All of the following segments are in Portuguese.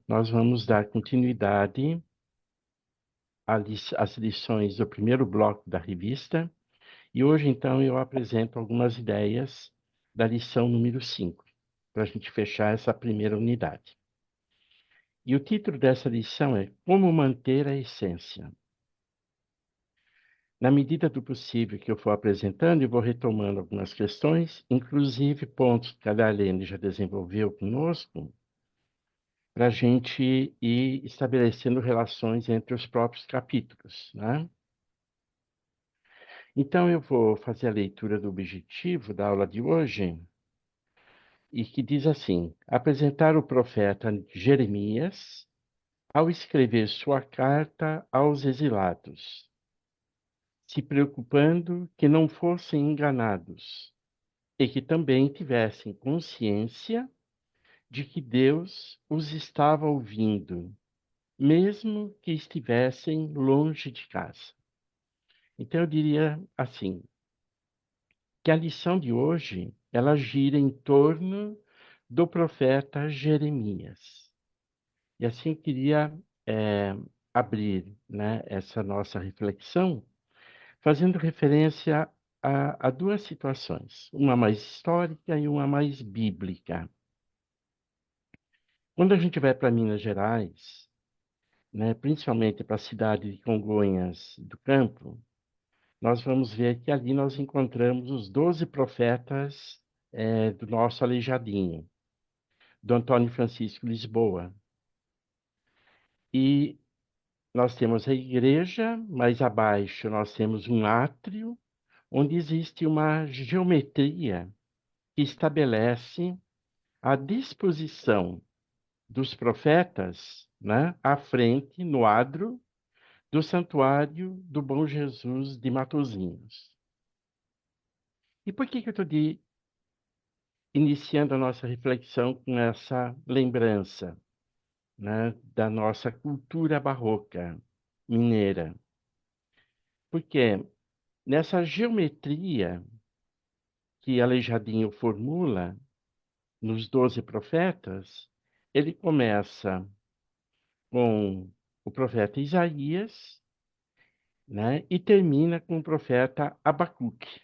Nós vamos dar continuidade às lições do primeiro bloco da revista, e hoje, então, eu apresento algumas ideias da lição número 5, para a gente fechar essa primeira unidade. E o título dessa lição é Como Manter a Essência. Na medida do possível que eu for apresentando, eu vou retomando algumas questões, inclusive pontos que a Darlene já desenvolveu conosco, para a gente ir estabelecendo relações entre os próprios capítulos, né? Então, eu vou fazer a leitura do objetivo da aula de hoje, e que diz assim: apresentar o profeta Jeremias ao escrever sua carta aos exilados, se preocupando que não fossem enganados e que também tivessem consciência de que Deus os estava ouvindo, mesmo que estivessem longe de casa. Então, eu diria assim, que a lição de hoje, ela gira em torno do profeta Jeremias. E assim eu queria abrir, né, essa nossa reflexão, fazendo referência a duas situações, uma mais histórica e uma mais bíblica. Quando a gente vai para Minas Gerais, né, principalmente para a cidade de Congonhas do Campo, nós vamos ver que ali nós encontramos os 12 profetas do nosso Aleijadinho, do Antônio Francisco Lisboa. E nós temos a igreja, mais abaixo nós temos um átrio, onde existe uma geometria que estabelece a disposição dos profetas, né, à frente, no adro, do Santuário do Bom Jesus de Matozinhos. E por que eu estou iniciando a nossa reflexão com essa lembrança, né, da nossa cultura barroca mineira? Porque nessa geometria que Aleijadinho formula nos 12 profetas, ele começa com o profeta Isaías, né, e termina com o profeta Abacuque.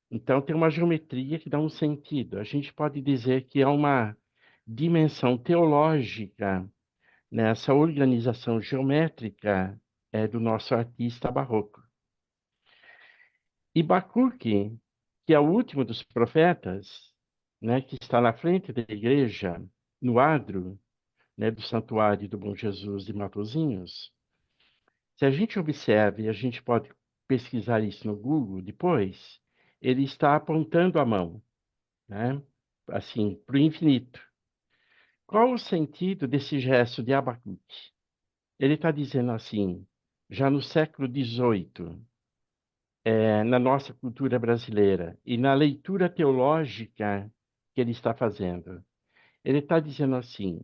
Então, tem uma geometria que dá um sentido. A gente pode dizer que há uma dimensão teológica nessa organização geométrica do nosso artista barroco. E Abacuque, que é o último dos profetas, né, que está na frente da igreja, no adro, né, do Santuário do Bom Jesus de Matozinhos, se a gente observa, e a gente pode pesquisar isso no Google depois, ele está apontando a mão, né, assim, para o infinito. Qual o sentido desse gesto de Abacuque? Ele está dizendo assim, já no século XVIII, na nossa cultura brasileira e na leitura teológica que ele está fazendo. Ele está dizendo assim,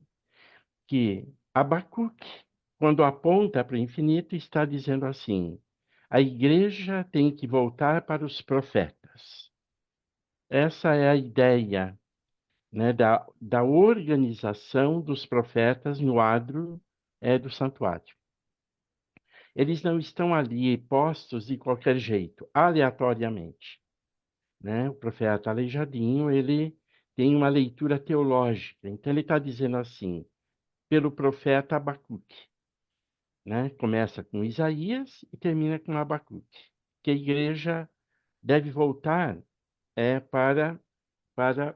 que Abacuque, quando aponta para o infinito, está dizendo assim, a igreja tem que voltar para os profetas. Essa é a ideia, né, da organização dos profetas no adro do santuário. Eles não estão ali postos de qualquer jeito, aleatoriamente, né? O profeta Aleijadinho, ele tem uma leitura teológica. Então, ele está dizendo assim, pelo profeta Abacuque, né? Começa com Isaías e termina com Abacuque, que a igreja deve voltar para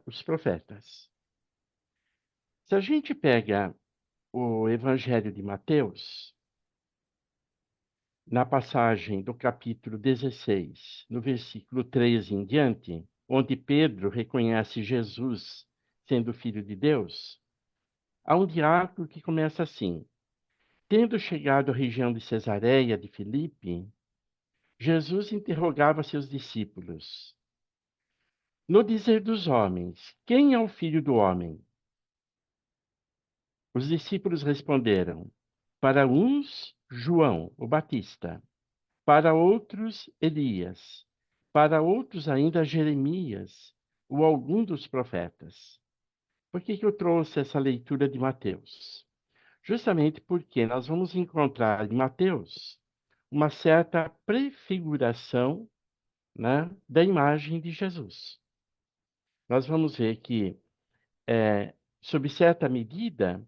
os profetas. Se a gente pega o Evangelho de Mateus, na passagem do capítulo 16, no versículo 13 em diante, onde Pedro reconhece Jesus sendo filho de Deus, há um diálogo que começa assim: tendo chegado à região de Cesareia de Filipe, Jesus interrogava seus discípulos: no dizer dos homens, quem é o filho do homem? Os discípulos responderam: para uns, João, o Batista, para outros, Elias, para outros ainda Jeremias ou algum dos profetas. Por que que eu trouxe essa leitura de Mateus? Justamente porque nós vamos encontrar em Mateus uma certa prefiguração, né, da imagem de Jesus. Nós vamos ver que, sob certa medida,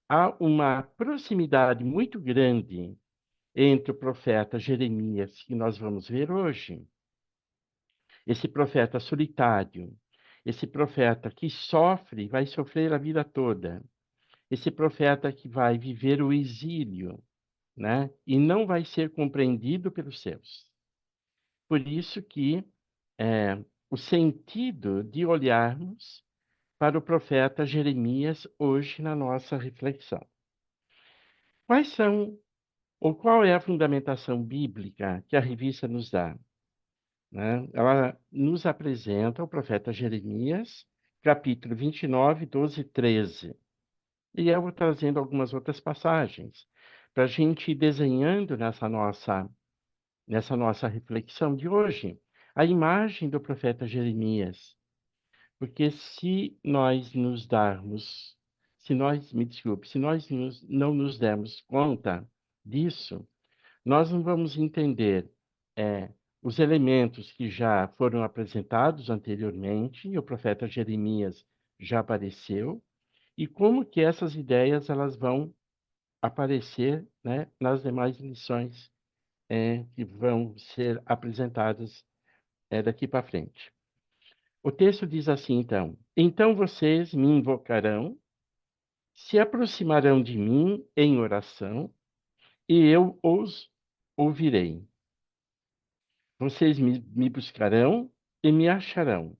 há uma proximidade muito grande entre o profeta Jeremias, que nós vamos ver hoje, esse profeta solitário, esse profeta que sofre, vai sofrer a vida toda, esse profeta que vai viver o exílio, né? E não vai ser compreendido pelos seus. Por isso que o sentido de olharmos para o profeta Jeremias hoje na nossa reflexão. Quais são, ou qual é a fundamentação bíblica que a revista nos dá? Né? Ela nos apresenta o profeta Jeremias, capítulo 29, 12 e 13. E eu vou trazendo algumas outras passagens para a gente ir desenhando nessa nossa reflexão de hoje a imagem do profeta Jeremias. Porque se nós nos darmos, se nós, me desculpe, se nós não nos dermos conta disso, nós não vamos entender é, os elementos que já foram apresentados anteriormente, e o profeta Jeremias já apareceu, e como que essas ideias elas vão aparecer, né, nas demais lições que vão ser apresentadas daqui para frente. O texto diz assim, então: Então vocês me invocarão, se aproximarão de mim em oração, e eu os ouvirei. Vocês me buscarão e me acharão,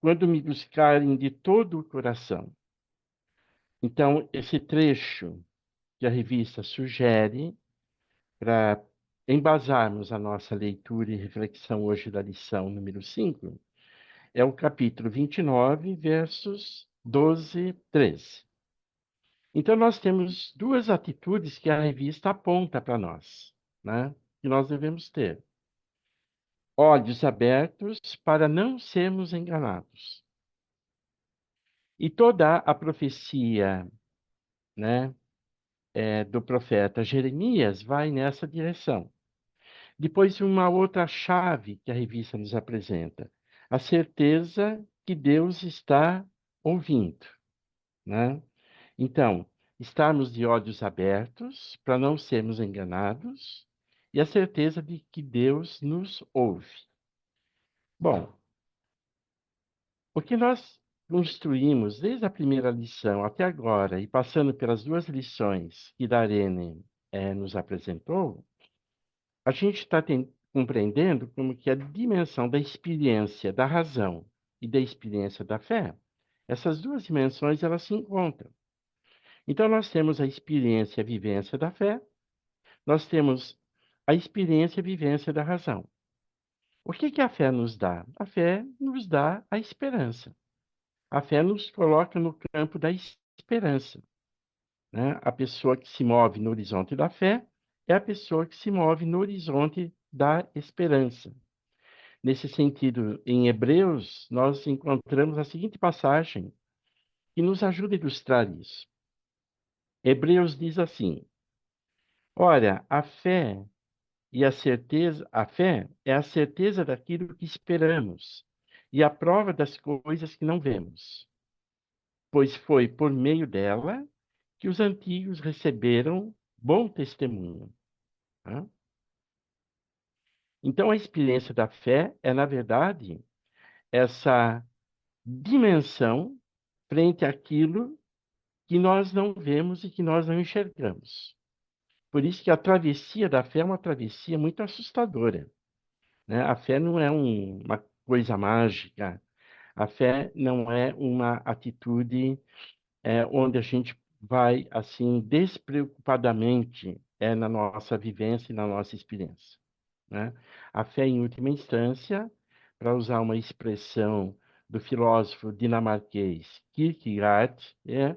quando me buscarem de todo o coração. Então, esse trecho que a revista sugere para embasarmos a nossa leitura e reflexão hoje da lição número 5, é o capítulo 29, versos 12 e 13. Então, nós temos duas atitudes que a revista aponta para nós, né? Que nós devemos ter. Olhos abertos para não sermos enganados. E toda a profecia, né, do profeta Jeremias vai nessa direção. Depois, uma outra chave que a revista nos apresenta, a certeza que Deus está ouvindo, né? Então, estarmos de olhos abertos para não sermos enganados e a certeza de que Deus nos ouve. Bom, o que nós construímos desde a primeira lição até agora, e passando pelas duas lições que Darene nos apresentou, a gente está compreendendo como que a dimensão da experiência da razão e da experiência da fé, essas duas dimensões elas se encontram. Então nós temos a experiência e a vivência da fé, nós temos a experiência e a vivência da razão. O que que a fé nos dá? A fé nos dá a esperança. A fé nos coloca no campo da esperança, né? A pessoa que se move no horizonte da fé é a pessoa que se move no horizonte da esperança. Nesse sentido, em Hebreus, nós encontramos a seguinte passagem que nos ajuda a ilustrar isso. Hebreus diz assim: Ora, a fé é a certeza daquilo que esperamos e a prova das coisas que não vemos, pois foi por meio dela que os antigos receberam bom testemunho. Tá? Então, a experiência da fé é, na verdade, essa dimensão frente àquilo que nós não vemos e que nós não enxergamos. Por isso que a travessia da fé é uma travessia muito assustadora, né? A fé não é uma coisa mágica, a fé não é uma atitude onde a gente vai, assim, despreocupadamente na nossa vivência e na nossa experiência, né? A fé, em última instância, para usar uma expressão do filósofo dinamarquês Kierkegaard, é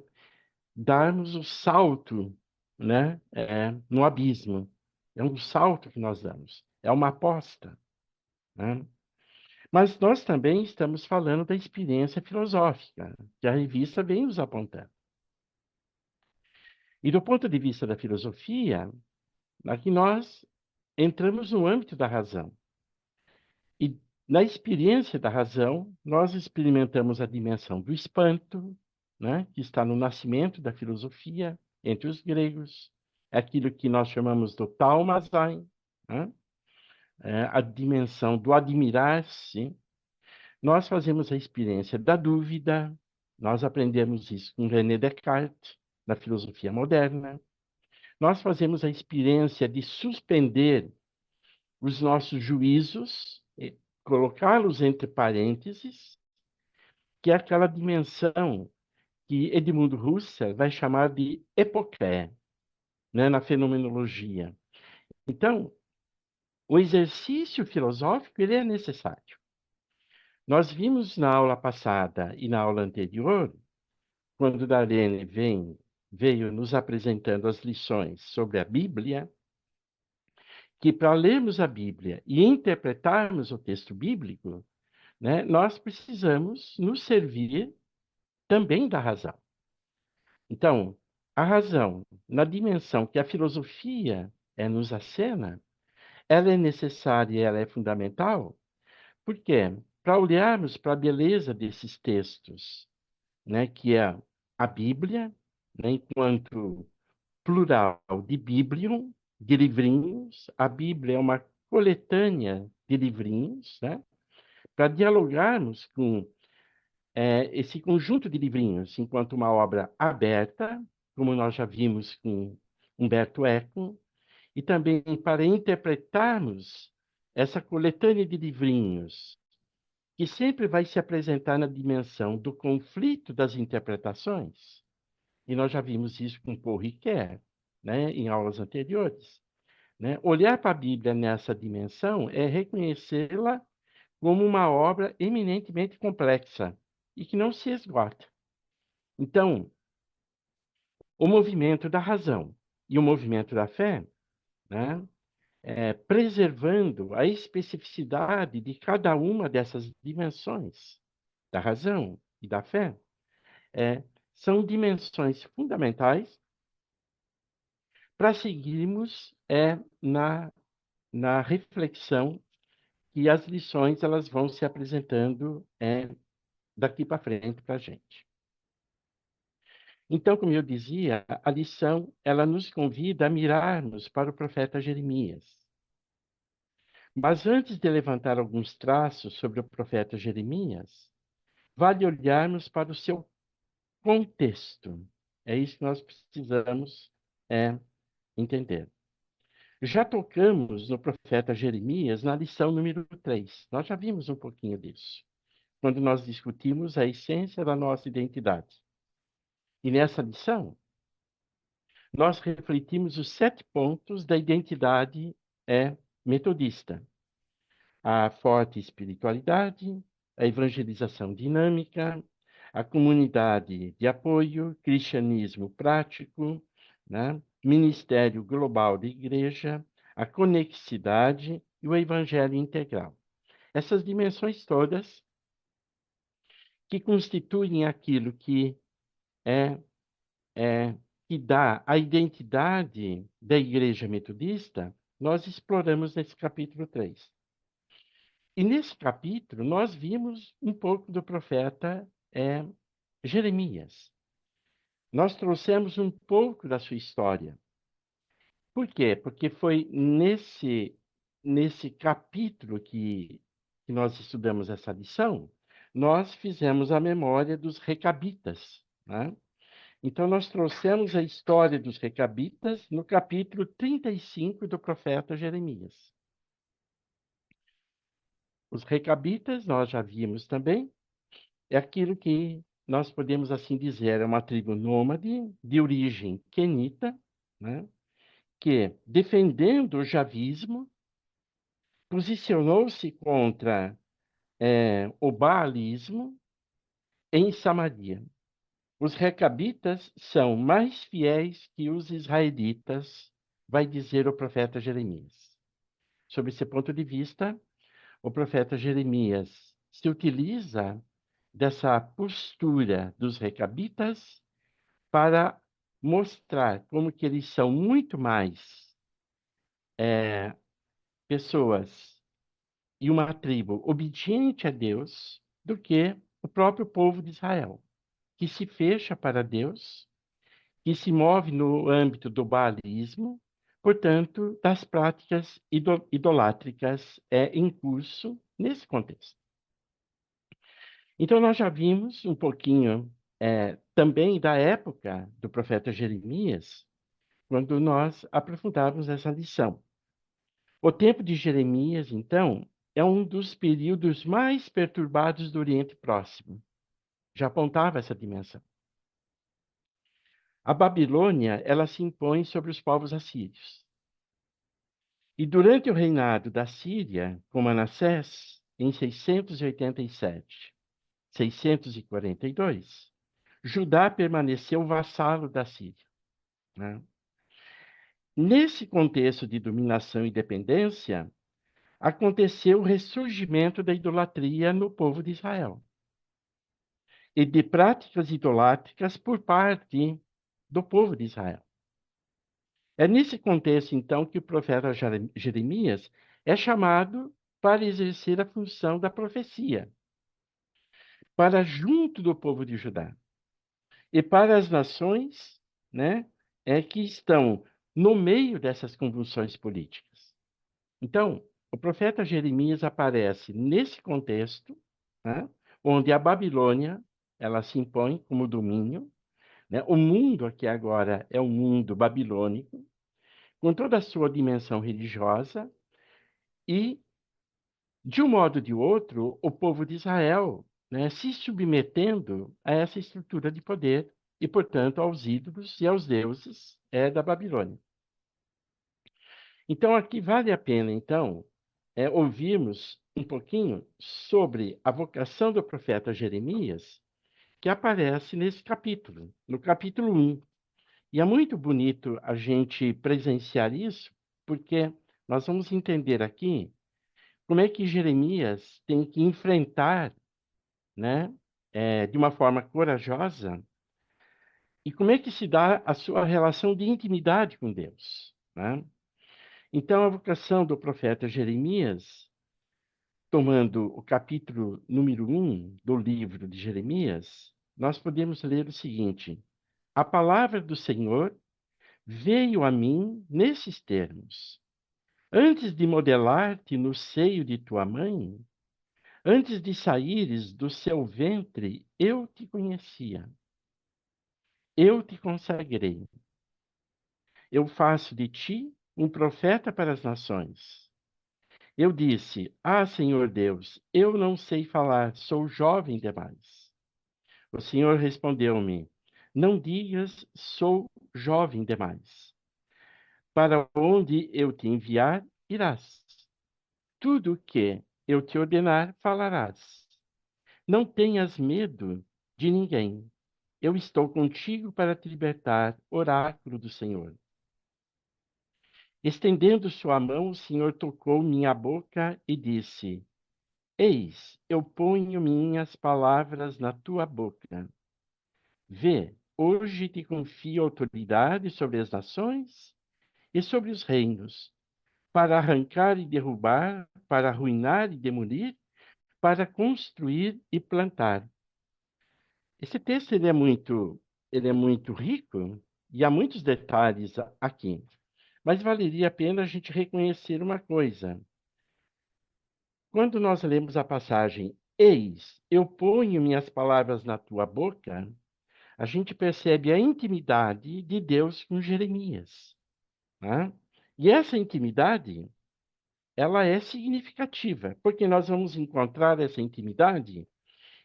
darmos o salto, né, no abismo. É um salto que nós damos, é uma aposta, né? Mas nós também estamos falando da experiência filosófica, que a revista vem nos apontando. E do ponto de vista da filosofia, aqui nós entramos no âmbito da razão. E na experiência da razão, nós experimentamos a dimensão do espanto, né, que está no nascimento da filosofia entre os gregos, é aquilo que nós chamamos do Taumazein, né, a dimensão do admirar-se. Nós fazemos a experiência da dúvida, nós aprendemos isso com René Descartes, na filosofia moderna. Nós fazemos a experiência de suspender os nossos juízos, colocá-los entre parênteses, que é aquela dimensão que Edmundo Husserl vai chamar de epocré, né, na fenomenologia. Então, o exercício filosófico ele é necessário. Nós vimos na aula passada e na aula anterior, quando Darlene veio nos apresentando as lições sobre a Bíblia, que para lermos a Bíblia e interpretarmos o texto bíblico, né, nós precisamos nos servir também da razão. Então, a razão, na dimensão que a filosofia nos acena, ela é necessária e ela é fundamental, porque para olharmos para a beleza desses textos, né, que é a Bíblia, né, enquanto plural de biblium, de livrinhos, a Bíblia é uma coletânea de livrinhos, né, para dialogarmos com esse conjunto de livrinhos enquanto uma obra aberta, como nós já vimos com Humberto Eco, e também para interpretarmos essa coletânea de livrinhos, que sempre vai se apresentar na dimensão do conflito das interpretações, e nós já vimos isso com Paul Ricoeur, né, em aulas anteriores. Né? Olhar para a Bíblia nessa dimensão é reconhecê-la como uma obra eminentemente complexa e que não se esgota. Então, o movimento da razão e o movimento da fé, né, preservando a especificidade de cada uma dessas dimensões, da razão e da fé, é, são dimensões fundamentais para seguirmos na reflexão que as lições elas vão se apresentando daqui para frente para a gente. Então, como eu dizia, a lição ela nos convida a mirarmos para o profeta Jeremias. Mas antes de levantar alguns traços sobre o profeta Jeremias, vale olharmos para o seu contexto. É isso que nós precisamos entender. Já tocamos no profeta Jeremias na lição número 3. Nós já vimos um pouquinho disso, quando nós discutimos a essência da nossa identidade. E nessa lição, nós refletimos os 7 pontos da identidade metodista. A forte espiritualidade, a evangelização dinâmica, a comunidade de apoio, cristianismo prático, né? Ministério global da igreja, a conexidade e o evangelho integral. Essas dimensões todas que constituem aquilo que é, é que dá a identidade da igreja metodista, nós exploramos nesse capítulo 3. E nesse capítulo, nós vimos um pouco do profeta Jeremias. Nós trouxemos um pouco da sua história. Por quê? Porque foi nesse capítulo que nós estudamos essa lição, nós fizemos a memória dos recabitas, né? Então, nós trouxemos a história dos recabitas no capítulo 35 do profeta Jeremias. Os recabitas, nós já vimos também, é aquilo que nós podemos assim dizer, é uma tribo nômade de origem quenita, né, que, defendendo o javismo, posicionou-se contra o baalismo em Samaria. Os recabitas são mais fiéis que os israelitas, vai dizer o profeta Jeremias. Sob esse ponto de vista, o profeta Jeremias se utiliza dessa postura dos recabitas para mostrar como que eles são muito mais pessoas e uma tribo obediente a Deus do que o próprio povo de Israel, que se fecha para Deus, que se move no âmbito do baalismo, portanto, das práticas idolátricas em curso nesse contexto. Então, nós já vimos um pouquinho também da época do profeta Jeremias, quando nós aprofundávamos essa lição. O tempo de Jeremias, então, é um dos períodos mais perturbados do Oriente Próximo. Já apontava essa dimensão. A Babilônia, ela se impõe sobre os povos assírios. E durante o reinado da Síria, com Manassés, em 687, 642, Judá permaneceu vassalo da Síria, né? Nesse contexto de dominação e dependência, aconteceu o ressurgimento da idolatria no povo de Israel e de práticas idolátricas por parte do povo de Israel. É nesse contexto, então, que o profeta Jeremias é chamado para exercer a função da profecia, para junto do povo de Judá e para as nações, né, que estão no meio dessas convulsões políticas. Então, o profeta Jeremias aparece nesse contexto, né, onde a Babilônia ela se impõe como domínio, né? O mundo aqui agora é um mundo babilônico, com toda a sua dimensão religiosa, e, de um modo ou de outro, o povo de Israel, né, se submetendo a essa estrutura de poder e, portanto, aos ídolos e aos deuses da Babilônia. Então, aqui vale a pena, então, ouvirmos um pouquinho sobre a vocação do profeta Jeremias, que aparece nesse capítulo, no capítulo 1. E é muito bonito a gente presenciar isso, porque nós vamos entender aqui como é que Jeremias tem que enfrentar, né, de uma forma corajosa, e como é que se dá a sua relação de intimidade com Deus, né? Então, a vocação do profeta Jeremias, tomando o capítulo número 1 do livro de Jeremias, nós podemos ler o seguinte: a palavra do Senhor veio a mim nesses termos. Antes de modelar-te no seio de tua mãe, antes de saíres do seu ventre, eu te conhecia. Eu te consagrei. Eu faço de ti um profeta para as nações. Eu disse: Ah, Senhor Deus, eu não sei falar, sou jovem demais. O Senhor respondeu-me: Não digas, sou jovem demais. Para onde eu te enviar, irás. Tudo o que eu te ordenar, falarás. Não tenhas medo de ninguém. Eu estou contigo para te libertar, oráculo do Senhor. Estendendo sua mão, o Senhor tocou minha boca e disse: Eis, eu ponho minhas palavras na tua boca. Vê, hoje te confio autoridade sobre as nações e sobre os reinos, para arrancar e derrubar, para arruinar e demolir, para construir e plantar. Esse texto ele é muito rico e há muitos detalhes aqui. Mas valeria a pena a gente reconhecer uma coisa. Quando nós lemos a passagem, Eis, eu ponho minhas palavras na tua boca, a gente percebe a intimidade de Deus com Jeremias, né? E essa intimidade, ela é significativa, porque nós vamos encontrar essa intimidade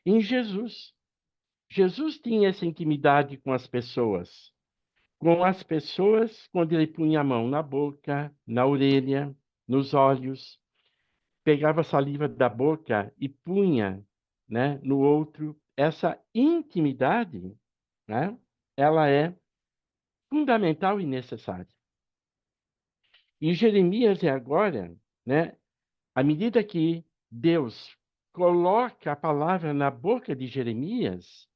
em Jesus. Jesus tinha essa intimidade com as pessoas quando ele punha a mão na boca, na orelha, nos olhos, pegava a saliva da boca e punha, né, no outro. Essa intimidade, né, ela é fundamental e necessária. E Jeremias é agora, né, à medida que Deus coloca a palavra na boca de Jeremias,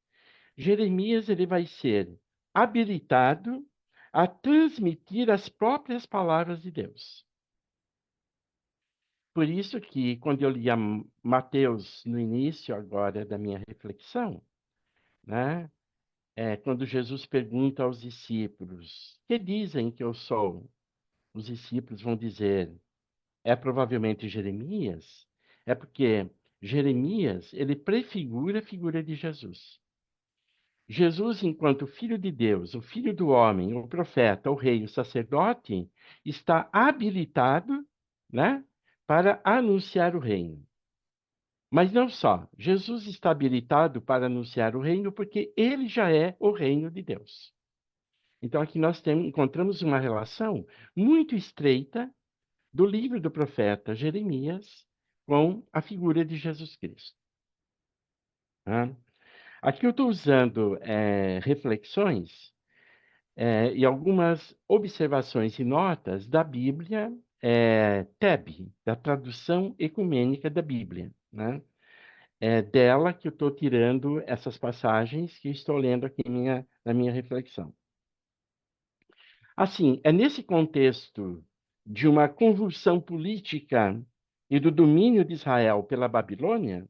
Jeremias ele vai ser habilitado a transmitir as próprias palavras de Deus. Por isso que, quando eu lia Mateus no início agora da minha reflexão, né, quando Jesus pergunta aos discípulos, que dizem que eu sou? Os discípulos vão dizer, é provavelmente Jeremias, é porque Jeremias, ele prefigura a figura de Jesus. Jesus, enquanto Filho de Deus, o Filho do homem, o profeta, o rei, o sacerdote, está habilitado, né, para anunciar o reino. Mas não só, Jesus está habilitado para anunciar o reino porque ele já é o reino de Deus. Então aqui nós encontramos uma relação muito estreita do livro do profeta Jeremias com a figura de Jesus Cristo. Tá? Aqui eu estou usando reflexões e algumas observações e notas da Bíblia TEB, da Tradução Ecumênica da Bíblia, né? É dela que eu estou tirando essas passagens que estou lendo aqui na minha reflexão. Assim, é nesse contexto de uma convulsão política e do domínio de Israel pela Babilônia,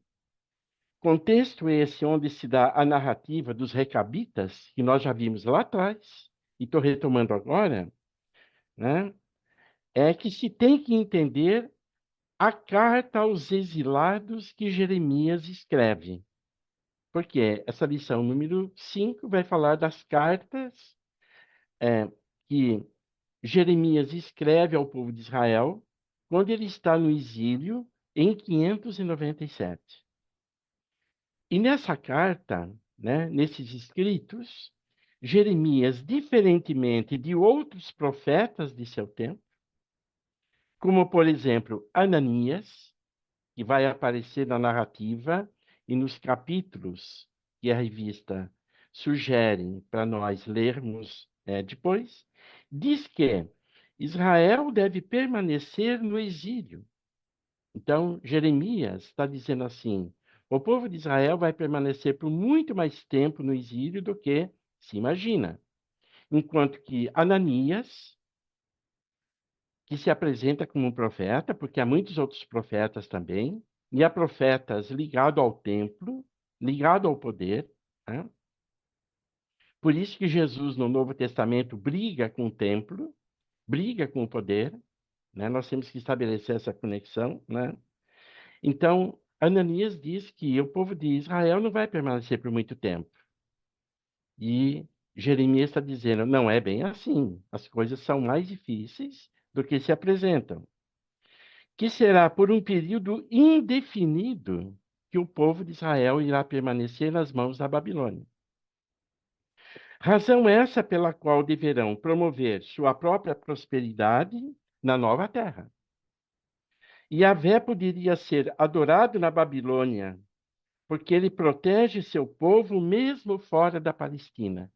contexto esse onde se dá a narrativa dos recabitas, que nós já vimos lá atrás, e estou retomando agora, né? É que se tem que entender a carta aos exilados que Jeremias escreve. Porque essa lição número 5 vai falar das cartas que Jeremias escreve ao povo de Israel quando ele está no exílio em 597. E nessa carta, né, nesses escritos, Jeremias, diferentemente de outros profetas de seu tempo, como por exemplo Ananias, que vai aparecer na narrativa e nos capítulos que a revista sugere para nós lermos depois, diz que Israel deve permanecer no exílio. Então, Jeremias está dizendo assim: o povo de Israel vai permanecer por muito mais tempo no exílio do que se imagina. Enquanto que Ananias, que se apresenta como um profeta, porque há muitos outros profetas também, e há profetas ligados ao templo, ligados ao poder. Né? Por isso que Jesus, no Novo Testamento, briga com o templo, briga com o poder. Né? Nós temos que estabelecer essa conexão. Né? Então, Ananias diz que o povo de Israel não vai permanecer por muito tempo. E Jeremias está dizendo, não é bem assim. As coisas são mais difíceis do que se apresentam. Que será por um período indefinido que o povo de Israel irá permanecer nas mãos da Babilônia. Razão essa pela qual deverão promover sua própria prosperidade na nova terra. E Yahvé poderia ser adorado na Babilônia, porque ele protege seu povo mesmo fora da Palestina.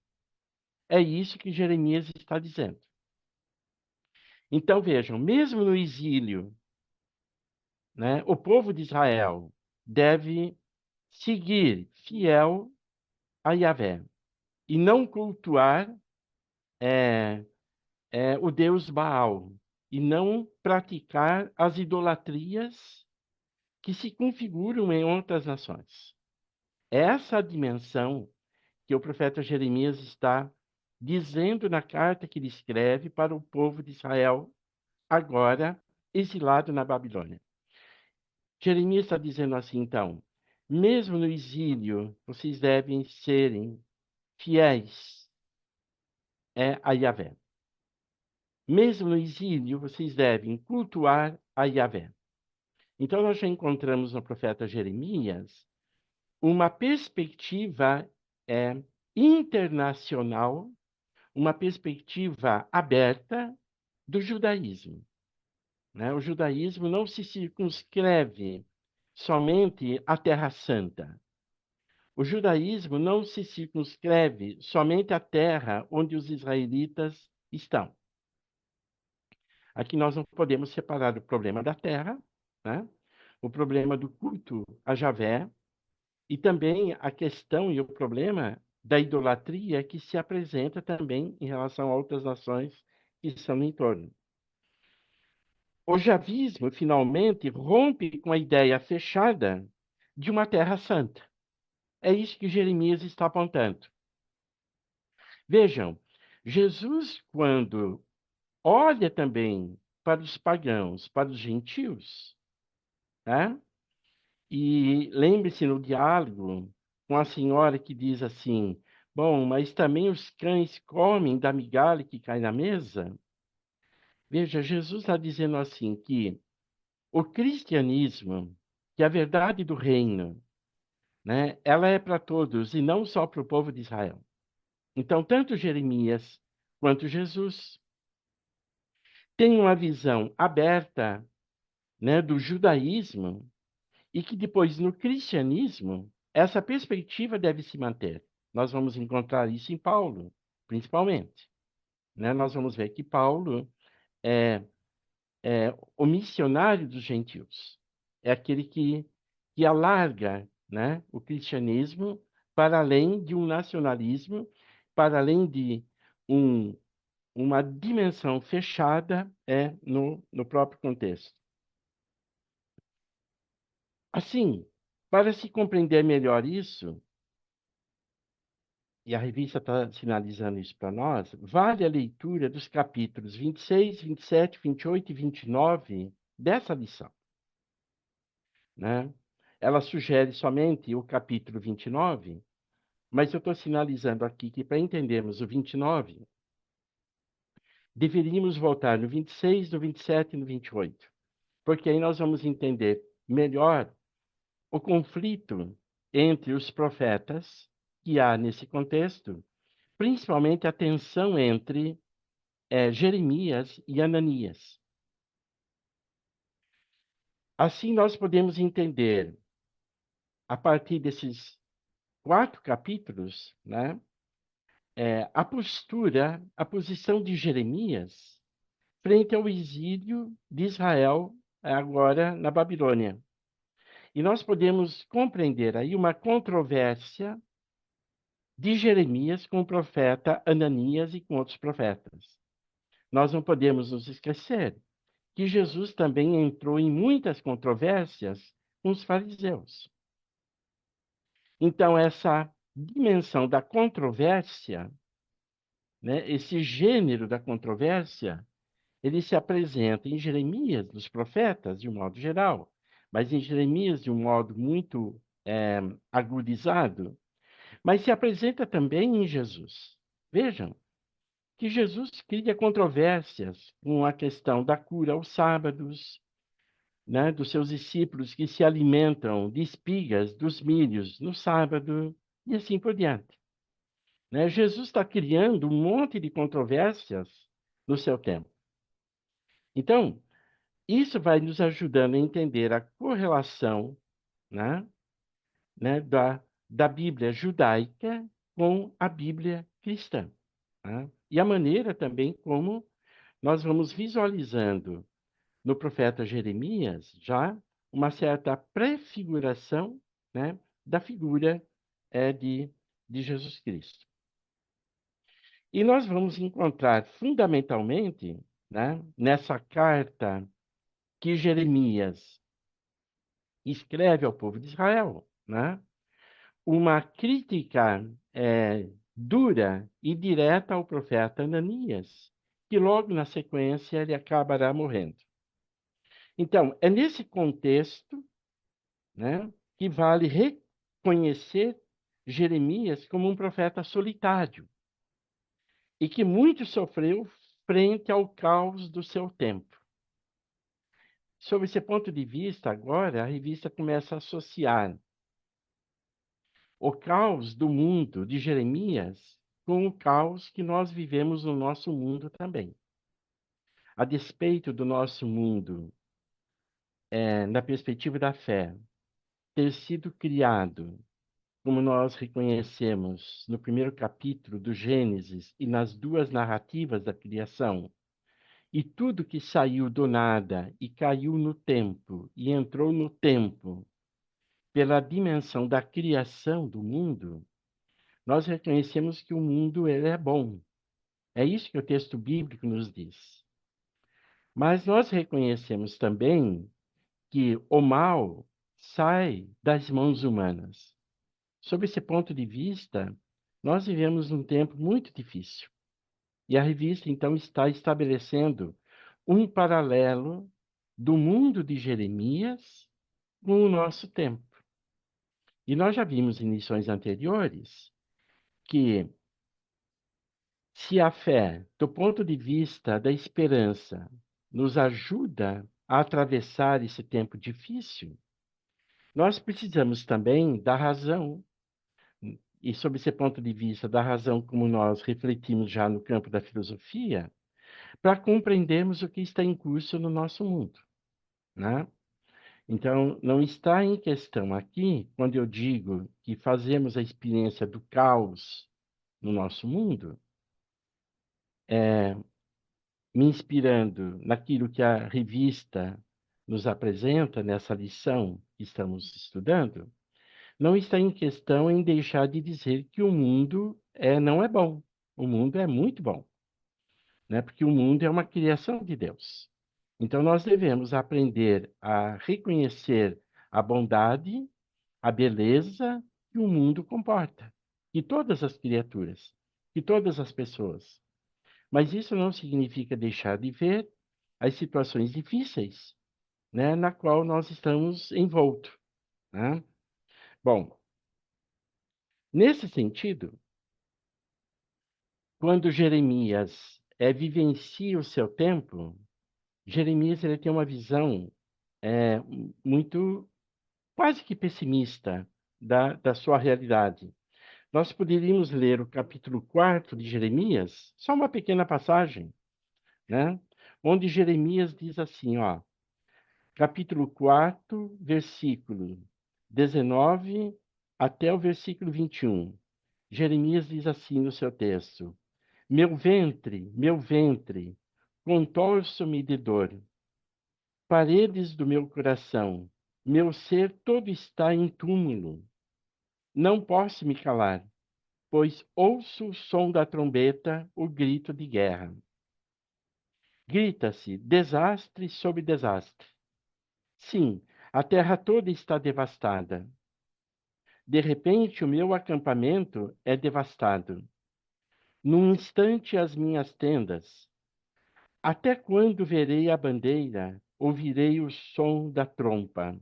É isso que Jeremias está dizendo. Então vejam, mesmo no exílio, né, o povo de Israel deve seguir fiel a Yahvé e não cultuar é, o deus Baal e não praticar as idolatrias que se configuram em outras nações. Essa a dimensão que o profeta Jeremias está dizendo na carta que ele escreve para o povo de Israel, agora exilado na Babilônia. Jeremias está dizendo assim, então, mesmo no exílio, vocês devem serem fiéis a Yahvé. Mesmo no exílio, vocês devem cultuar a Yahvé. Então, nós já encontramos no profeta Jeremias uma perspectiva internacional, uma perspectiva aberta do judaísmo. Né? O judaísmo não se circunscreve somente à Terra Santa. O judaísmo não se circunscreve somente à terra onde os israelitas estão. Aqui nós não podemos separar o problema da terra, né, o problema do culto a Javé e também a questão e o problema da idolatria que se apresenta também em relação a outras nações que estão no entorno. O javismo, finalmente, rompe com a ideia fechada de uma terra santa. É isso que Jeremias está apontando. Vejam, Jesus, quando olha também para os pagãos, para os gentios, né? E lembre-se no diálogo com a senhora que diz assim: bom, mas também os cães comem da migalha que cai na mesa? Veja, Jesus está dizendo assim que o cristianismo, que é a verdade do reino, né, ela é para todos e não só para o povo de Israel. Então, tanto Jeremias quanto Jesus têm uma visão aberta, né, do judaísmo e que depois no cristianismo essa perspectiva deve se manter. Nós vamos encontrar isso em Paulo, principalmente, né? Nós vamos ver que Paulo é, é o missionário dos gentios, é aquele que alarga, né, o cristianismo para além de um nacionalismo, para além de um, uma dimensão fechada no próprio contexto. Assim, para se compreender melhor isso, e a revista está sinalizando isso para nós, vale a leitura dos capítulos 26, 27, 28 e 29 dessa lição, né? Ela sugere somente o capítulo 29, mas eu estou sinalizando aqui que para entendermos o 29, deveríamos voltar no 26, no 27 e no 28, porque aí nós vamos entender melhor o conflito entre os profetas que há nesse contexto, principalmente a tensão entre Jeremias e Ananias. Assim, nós podemos entender, a partir desses 4 capítulos, né, a postura, a posição de Jeremias frente ao exílio de Israel, agora na Babilônia. E nós podemos compreender aí uma controvérsia de Jeremias com o profeta Ananias e com outros profetas. Nós não podemos nos esquecer que Jesus também entrou em muitas controvérsias com os fariseus. Então, essa dimensão da controvérsia, né, esse gênero da controvérsia, ele se apresenta em Jeremias, dos profetas, de um modo geral, mas em Jeremias de um modo muito agudizado, mas se apresenta também em Jesus. Vejam que Jesus cria controvérsias com a questão da cura aos sábados, né, dos seus discípulos que se alimentam de espigas dos milhos no sábado, e assim por diante. Né? Jesus está criando um monte de controvérsias no seu tempo. Então, isso vai nos ajudando a entender a correlação, né, da Bíblia judaica com a Bíblia cristã. Né? E a maneira também como nós vamos visualizando no profeta Jeremias já uma certa prefiguração, né, da figura de Jesus Cristo. E nós vamos encontrar fundamentalmente, né, nessa carta que Jeremias escreve ao povo de Israel, né, uma crítica dura e direta ao profeta Ananias, que logo na sequência ele acabará morrendo. Então, é nesse contexto, né, que vale reconhecer Jeremias como um profeta solitário e que muito sofreu frente ao caos do seu tempo. Sob esse ponto de vista, agora, a revista começa a associar o caos do mundo de Jeremias com o caos que nós vivemos no nosso mundo também. A despeito do nosso mundo, na perspectiva da fé, ter sido criado, como nós reconhecemos no primeiro capítulo do Gênesis e nas duas narrativas da criação, E tudo que saiu do nada e caiu no tempo e entrou no tempo pela dimensão da criação do mundo, nós reconhecemos que o mundo ele é bom. É isso que o texto bíblico nos diz. Mas nós reconhecemos também que o mal sai das mãos humanas. Sob esse ponto de vista, nós vivemos um tempo muito difícil. E a revista, então, está estabelecendo um paralelo do mundo de Jeremias com o nosso tempo. E nós já vimos em lições anteriores que, se a fé, do ponto de vista da esperança, nos ajuda a atravessar esse tempo difícil, nós precisamos também da razão. E, sob esse ponto de vista da razão, como nós refletimos já no campo da filosofia, para compreendermos o que está em curso no nosso mundo, né? Então, não está em questão aqui, quando eu digo que fazemos a experiência do caos no nosso mundo, me inspirando naquilo que a revista nos apresenta nessa lição que estamos estudando, não está em questão em deixar de dizer que o mundo não é bom. O mundo é muito bom, né? Porque o mundo é uma criação de Deus. Então, nós devemos aprender a reconhecer a bondade, a beleza que o mundo comporta, que todas as criaturas, que todas as pessoas. Mas isso não significa deixar de ver as situações difíceis, né, na qual nós estamos envoltos, né? Bom, nesse sentido, quando Jeremias vivencia o seu tempo, Jeremias ele tem uma visão é, muito quase que pessimista da sua realidade. Nós poderíamos ler o capítulo 4 de Jeremias, só uma pequena passagem, né? Onde Jeremias diz assim, ó, capítulo 4, versículo 19 até o versículo 21. Jeremias diz assim no seu texto: meu ventre, contorço-me de dor, paredes do meu coração, meu ser todo está em túmulo. Não posso me calar, pois ouço o som da trombeta, o grito de guerra. Grita-se desastre sobre desastre. Sim, a terra toda está devastada. De repente, o meu acampamento é devastado. Num instante, as minhas tendas. Até quando verei a bandeira, ouvirei o som da trompa?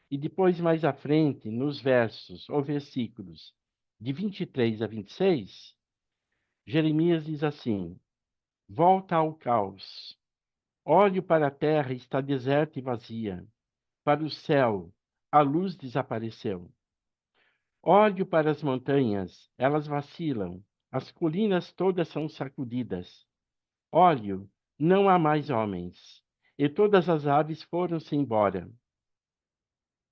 E depois, mais à frente, nos versos ou versículos de 23 a 26, Jeremias diz assim: volta ao caos. Olho para a terra, está deserta e vazia. Para o céu, a luz desapareceu. Olho para as montanhas, elas vacilam. As colinas todas são sacudidas. Olho, não há mais homens. E todas as aves foram-se embora.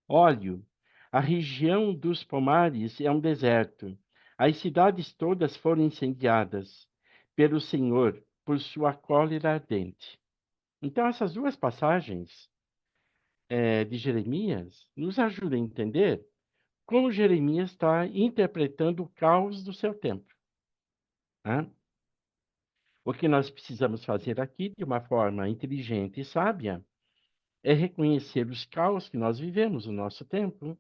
Olho, a região dos pomares é um deserto. As cidades todas foram incendiadas pelo Senhor, por sua cólera ardente. Então, essas duas passagens de Jeremias nos ajudam a entender como Jeremias está interpretando o caos do seu tempo, né? O que nós precisamos fazer aqui, de uma forma inteligente e sábia, é reconhecer os caos que nós vivemos no nosso tempo,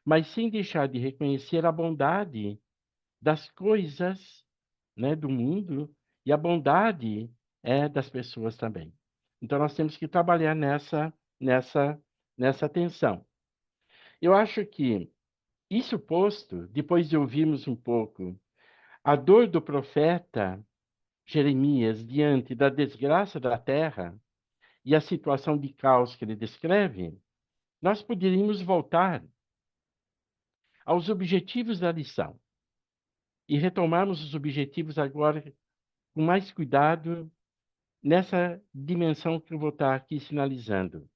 mas sem deixar de reconhecer a bondade das coisas, né, do mundo e a bondade das pessoas também. Então nós temos que trabalhar nessa tensão. Eu acho que isso posto, depois de ouvirmos um pouco a dor do profeta Jeremias diante da desgraça da terra e a situação de caos que ele descreve, nós poderíamos voltar aos objetivos da lição e retomarmos os objetivos agora com mais cuidado nessa dimensão que eu vou estar aqui sinalizando.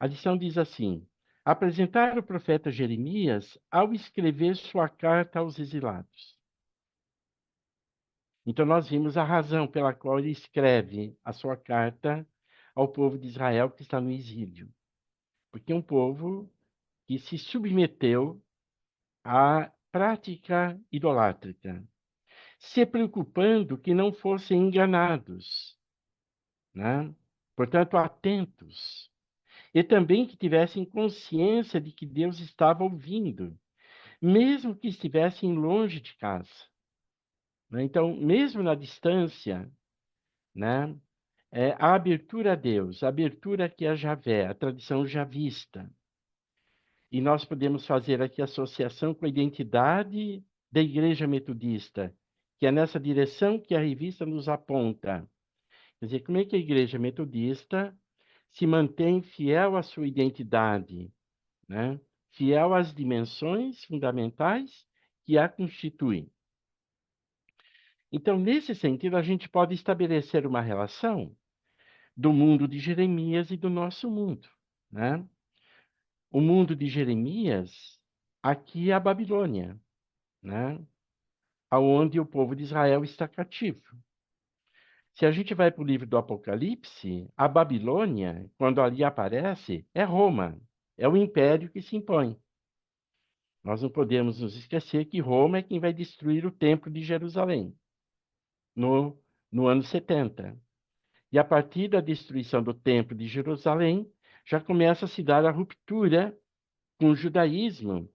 A lição diz assim: apresentar o profeta Jeremias ao escrever sua carta aos exilados. Então, nós vimos a razão pela qual ele escreve a sua carta ao povo de Israel que está no exílio. Porque é um povo que se submeteu à prática idolátrica, se preocupando que não fossem enganados, né? Portanto, atentos. E também que tivessem consciência de que Deus estava ouvindo, mesmo que estivessem longe de casa, né? Então, mesmo na distância, né? A abertura a Deus, a abertura aqui a Javé, a tradição javista. E nós podemos fazer aqui associação com a identidade da Igreja Metodista, que é nessa direção que a revista nos aponta. Quer dizer, como é que a Igreja Metodista se mantém fiel à sua identidade, né? Fiel às dimensões fundamentais que a constituem. Então, nesse sentido, a gente pode estabelecer uma relação do mundo de Jeremias e do nosso mundo, né? O mundo de Jeremias, aqui é a Babilônia, né? Aonde o povo de Israel está cativo. Se a gente vai para o livro do Apocalipse, a Babilônia, quando ali aparece, é Roma, é o império que se impõe. Nós não podemos nos esquecer que Roma é quem vai destruir o templo de Jerusalém no, no ano 70. E a partir da destruição do templo de Jerusalém, já começa a se dar a ruptura com o judaísmo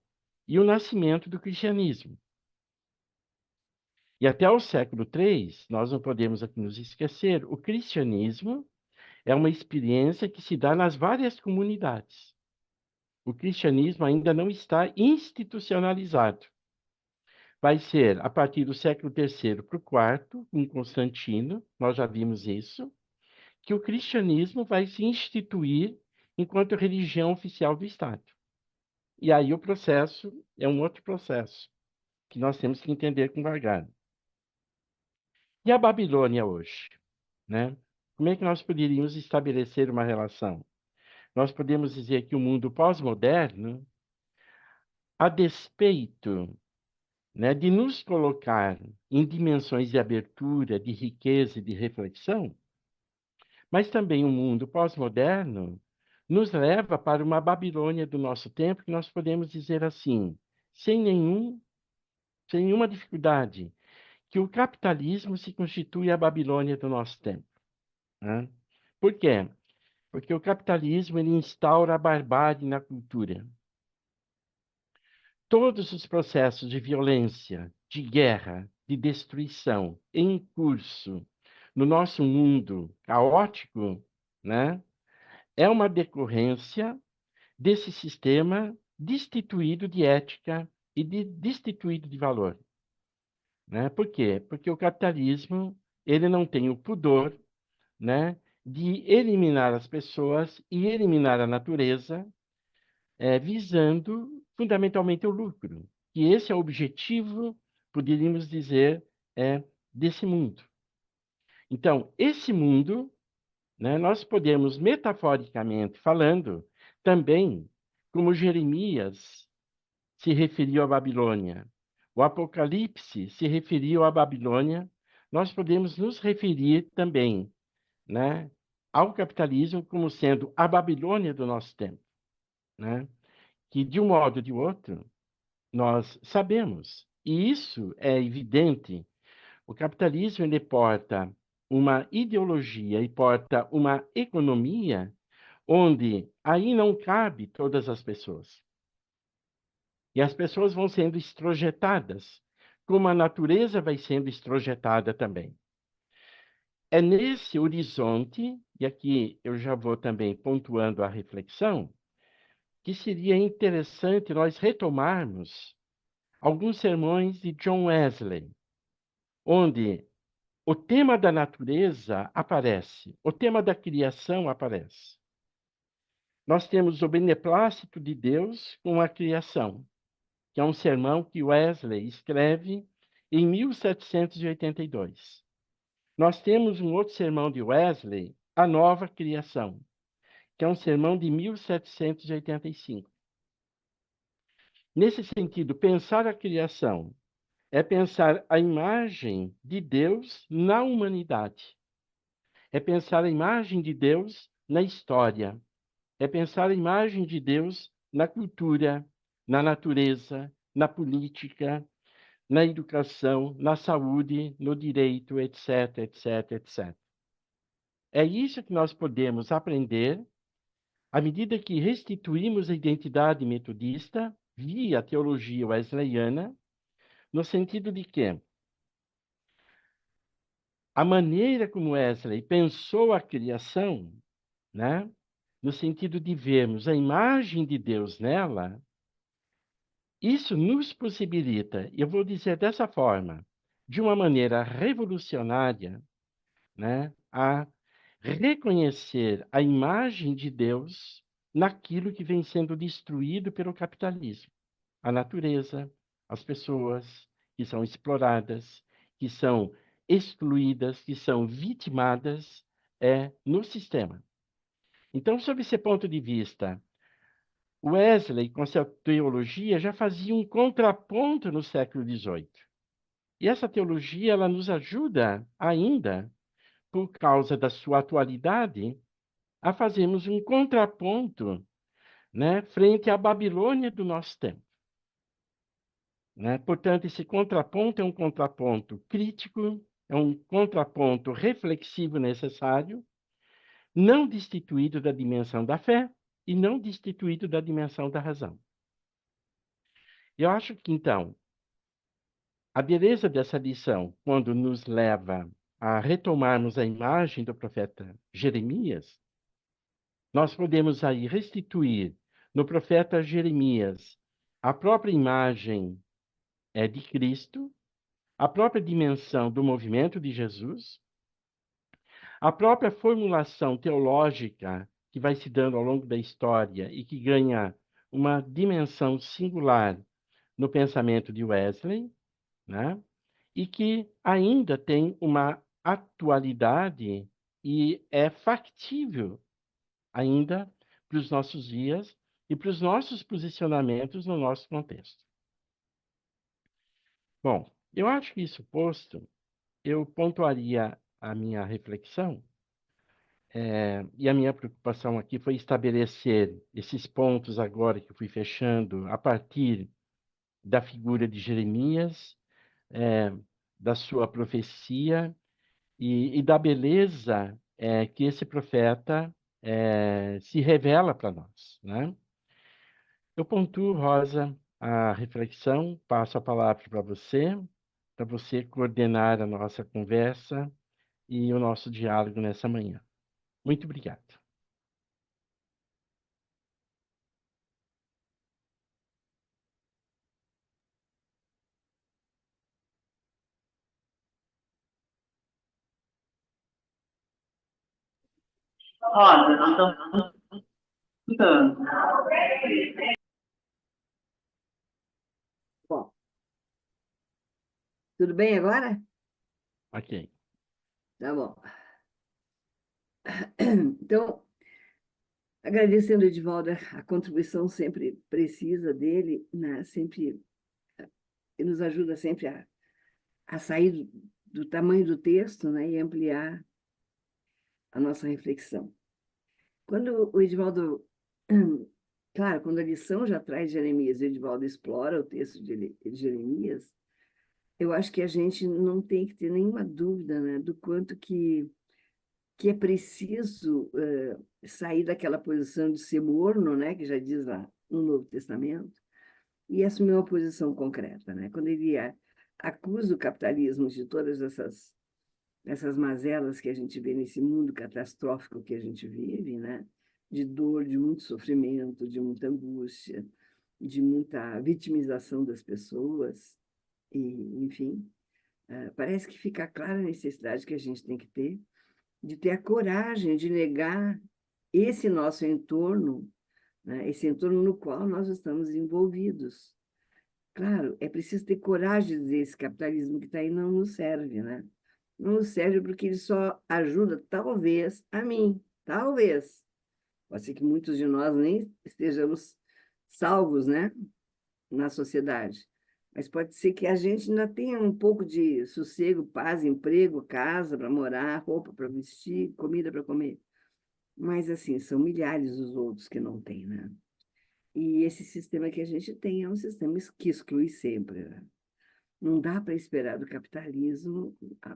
e o nascimento do cristianismo. E até o século III, nós não podemos aqui nos esquecer, o cristianismo é uma experiência que se dá nas várias comunidades. O cristianismo ainda não está institucionalizado. Vai ser a partir do século III para o IV, com Constantino, nós já vimos isso, que o cristianismo vai se instituir enquanto religião oficial do Estado. E aí o processo é um outro processo, que nós temos que entender com vagar. E a Babilônia hoje, né? Como é que nós poderíamos estabelecer uma relação? Nós podemos dizer que o mundo pós-moderno, a despeito, né, de nos colocar em dimensões de abertura, de riqueza e de reflexão, mas também o mundo pós-moderno nos leva para uma Babilônia do nosso tempo, que nós podemos dizer assim, sem nenhuma dificuldade, que o capitalismo se constitui a Babilônia do nosso tempo, né? Por quê? Porque o capitalismo ele instaura a barbárie na cultura. Todos os processos de violência, de guerra, de destruição em curso no nosso mundo caótico, né, é uma decorrência desse sistema destituído de ética e destituído de valor, né? Por quê? Porque o capitalismo ele não tem o pudor, né, de eliminar as pessoas e eliminar a natureza, visando fundamentalmente o lucro. E esse é o objetivo, poderíamos dizer, desse mundo. Então, esse mundo, né, nós podemos, metaforicamente falando, também, como Jeremias se referiu à Babilônia, o Apocalipse se referiu à Babilônia, nós podemos nos referir também, né, ao capitalismo como sendo a Babilônia do nosso tempo, né? Que de um modo ou de outro nós sabemos, e isso é evidente, o capitalismo ele porta uma ideologia e porta uma economia onde aí não cabe todas as pessoas. E as pessoas vão sendo estrojetadas, como a natureza vai sendo estrojetada também. É nesse horizonte, e aqui eu já vou também pontuando a reflexão, que seria interessante nós retomarmos alguns sermões de John Wesley, onde o tema da natureza aparece, o tema da criação aparece. Nós temos o beneplácito de Deus com a criação, que é um sermão que Wesley escreve em 1782. Nós temos um outro sermão de Wesley, A Nova Criação, que é um sermão de 1785. Nesse sentido, pensar a criação é pensar a imagem de Deus na humanidade, é pensar a imagem de Deus na história, é pensar a imagem de Deus na cultura, na natureza, na política, na educação, na saúde, no direito, etc, etc, etc. É isso que nós podemos aprender à medida que restituímos a identidade metodista via teologia wesleyana, no sentido de que a maneira como Wesley pensou a criação, né, no sentido de vermos a imagem de Deus nela, isso nos possibilita, eu vou dizer dessa forma, de uma maneira revolucionária, né, a reconhecer a imagem de Deus naquilo que vem sendo destruído pelo capitalismo. A natureza, as pessoas que são exploradas, que são excluídas, que são vitimadas no sistema. Então, sob esse ponto de vista, Wesley, com sua teologia, já fazia um contraponto no século XVIII. E essa teologia ela nos ajuda ainda, por causa da sua atualidade, a fazermos um contraponto, né, frente à Babilônia do nosso tempo. Né? Portanto, esse contraponto é um contraponto crítico, é um contraponto reflexivo necessário, não destituído da dimensão da fé e não destituído da dimensão da razão. Eu acho que, então, a beleza dessa lição, quando nos leva a retomarmos a imagem do profeta Jeremias, nós podemos aí restituir no profeta Jeremias a própria imagem de Cristo, a própria dimensão do movimento de Jesus, a própria formulação teológica que vai se dando ao longo da história e que ganha uma dimensão singular no pensamento de Wesley, né? E que ainda tem uma atualidade e é factível ainda para os nossos dias e para os nossos posicionamentos no nosso contexto. Bom, eu acho que isso posto, eu pontuaria a minha reflexão, e a minha preocupação aqui foi estabelecer esses pontos agora que eu fui fechando a partir da figura de Jeremias, é, da sua profecia e da beleza que esse profeta se revela para nós, né? Eu pontuo, Rosa, a reflexão, passo a palavra para você coordenar a nossa conversa e o nosso diálogo nessa manhã. Muito obrigado. Rosa, não estamos escutando. Bom, tudo bem agora? Ok. Tá bom. Então, agradecendo, Edivaldo, a contribuição sempre precisa dele, né? Sempre ele nos ajuda sempre a sair do tamanho do texto, né? E ampliar a nossa reflexão. Quando o Edivaldo, claro, quando a lição já traz Jeremias, o Edivaldo explora o texto de Jeremias, eu acho que a gente não tem que ter nenhuma dúvida, né? Do quanto que é preciso sair daquela posição de ser morno, né, que já diz lá no Novo Testamento, e assumir uma posição concreta, né? Quando ele acusa o capitalismo de todas essas mazelas que a gente vê nesse mundo catastrófico que a gente vive, né? De dor, de muito sofrimento, de muita angústia, de muita vitimização das pessoas, e, enfim, parece que fica clara a necessidade que a gente tem que ter de ter a coragem de negar esse nosso entorno, né? Esse entorno no qual nós estamos envolvidos. Claro, é preciso ter coragem de dizer esse capitalismo que está aí não nos serve, né? Não nos serve porque ele só ajuda, talvez, a mim, talvez. Pode ser que muitos de nós nem estejamos salvos, né, na sociedade. mas pode ser que a gente ainda tenha um pouco de sossego, paz, emprego, casa para morar, roupa para vestir, comida para comer. Mas, assim, são milhares os outros que não têm, né? E esse sistema que a gente tem é um sistema que exclui sempre, né? Não dá para esperar do capitalismo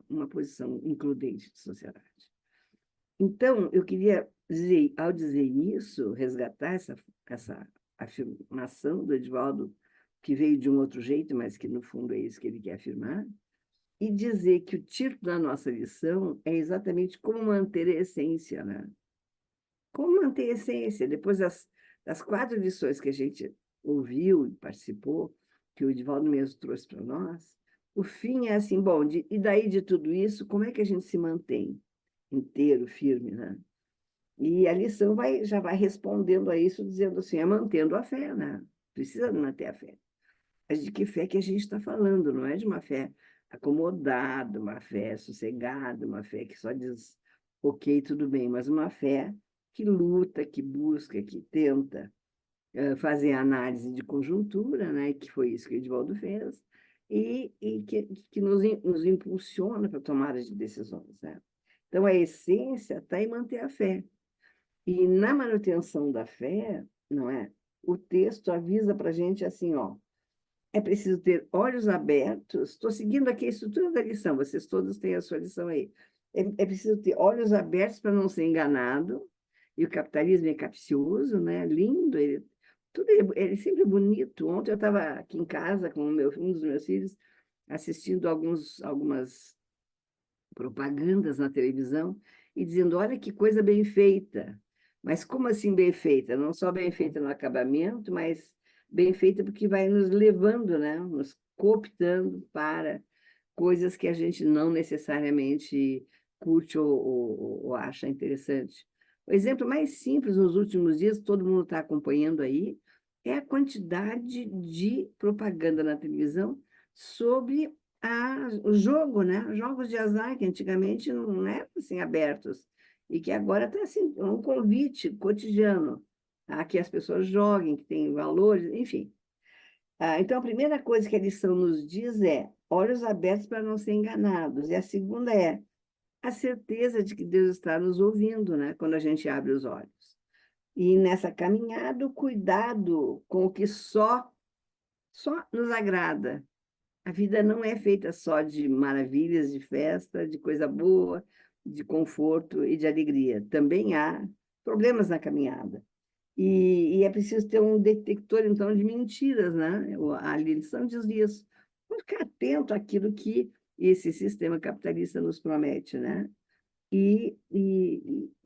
uma posição includente de sociedade. Então, eu queria dizer, ao dizer isso, resgatar essa afirmação do Edivaldo, que veio de um outro jeito, mas que no fundo é isso que ele quer afirmar, e dizer que o título da nossa lição é exatamente como manter a essência, né? Como manter a essência? Depois das 4 lições que a gente ouviu e participou, que o Edivaldo mesmo trouxe para nós, o fim é assim, bom, e daí de tudo isso, como é que a gente se mantém inteiro, firme, né? E a lição já vai respondendo a isso, dizendo assim, é mantendo a fé, né? Precisa manter a fé. Mas de que fé que a gente está falando? Não é de uma fé acomodada, uma fé sossegada, uma fé que só diz, ok, tudo bem, mas uma fé que luta, que busca, que tenta fazer análise de conjuntura, né? Que foi isso que o Edivaldo fez, e que nos impulsiona para tomada de decisões, né? Então, a essência está em manter a fé. E na manutenção da fé, não é? O texto avisa para a gente assim, ó, é preciso ter olhos abertos. Estou seguindo aqui a estrutura da lição, vocês todos têm a sua lição aí. É preciso ter olhos abertos para não ser enganado. E o capitalismo é capcioso, né? Lindo, ele sempre é bonito. Ontem eu estava aqui em casa com um dos meus filhos assistindo algumas propagandas na televisão e dizendo, olha que coisa bem feita. Mas como assim bem feita? Não só bem feita no acabamento, mas bem feita porque vai nos levando, né? Nos cooptando para coisas que a gente não necessariamente curte ou acha interessante. O exemplo mais simples nos últimos dias, todo mundo está acompanhando aí, é a quantidade de propaganda na televisão sobre o jogo, né? Jogos de azar que antigamente não eram assim abertos e que agora está assim, um convite cotidiano a que as pessoas joguem, que tem valores, enfim. Então, a primeira coisa que a lição nos diz é olhos abertos para não ser enganados. E a segunda é a certeza de que Deus está nos ouvindo, né? Quando a gente abre os olhos. E nessa caminhada, o cuidado com o que só nos agrada. A vida não é feita só de maravilhas, de festa, de coisa boa, de conforto e de alegria. Também há problemas na caminhada. E é preciso ter um detector, então, de mentiras, né? A lição diz isso. Vamos ficar atento àquilo que esse sistema capitalista nos promete, né? E